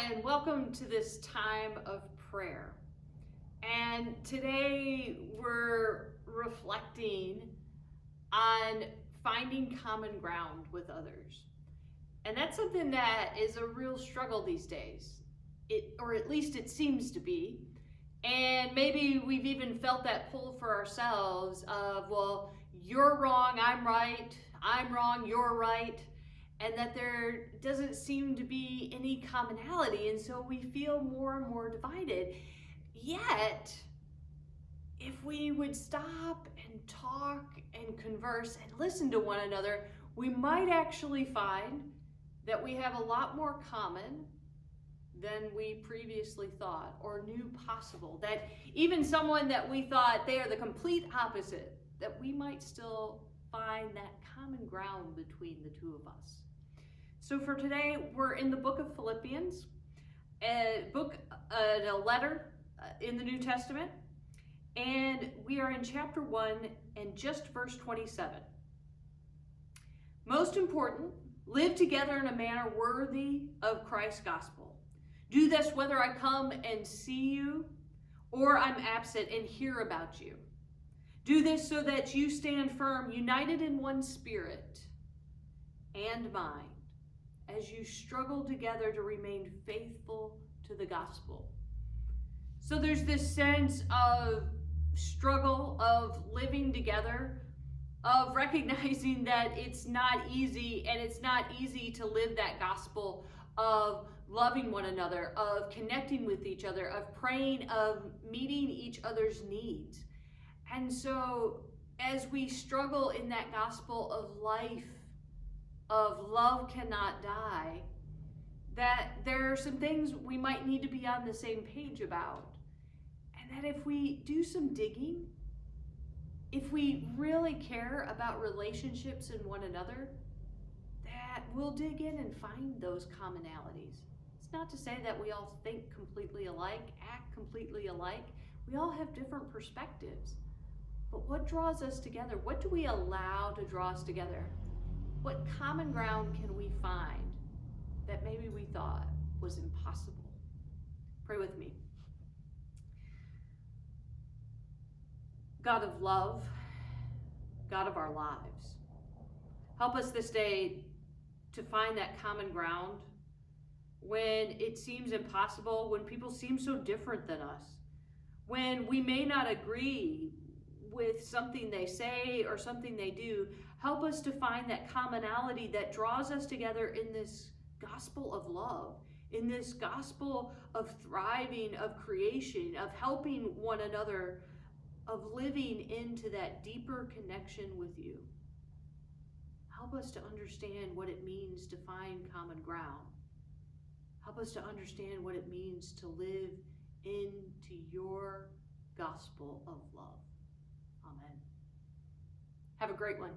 Hi, and welcome to this time of prayer. And today we're reflecting on finding common ground with others. And that's something that is a real struggle these days, or at least it seems to be. And maybe we've even felt that pull for ourselves of, well, you're wrong, I'm right, I'm wrong, you're right. And that there doesn't seem to be any commonality, and so we feel more and more divided. Yet, if we would stop and talk and converse and listen to one another, we might actually find that we have a lot more common than we previously thought or knew possible. That even someone that we thought they are the complete opposite, that we might still find that common ground between the two of us. So for today, we're in the book of Philippians, a letter in the New Testament, and we are in chapter 1 and just verse 27. Most important, live together in a manner worthy of Christ's gospel. Do this whether I come and see you or I'm absent and hear about you. Do this so that you stand firm, united in one spirit and mind, as you struggle together to remain faithful to the gospel. So there's this sense of struggle, of living together, of recognizing that it's not easy, and it's not easy to live that gospel of loving one another, of connecting with each other, of praying, of meeting each other's needs. And so as we struggle in that gospel of life, of love cannot die, that there are some things we might need to be on the same page about. And that if we do some digging, if we really care about relationships and one another, that we'll dig in and find those commonalities. It's not to say that we all think completely alike, act completely alike. We all have different perspectives. But what draws us together? What do we allow to draw us together? What common ground can we find that maybe we thought was impossible? Pray with me. God of love, God of our lives, help us this day to find that common ground when it seems impossible, when people seem so different than us, when we may not agree with something they say or something they do. Help us to find that commonality that draws us together in this gospel of love, in this gospel of thriving, of creation, of helping one another, of living into that deeper connection with you. Help us to understand what it means to find common ground. Help us to understand what it means to live into your gospel of love. Amen. Have a great one.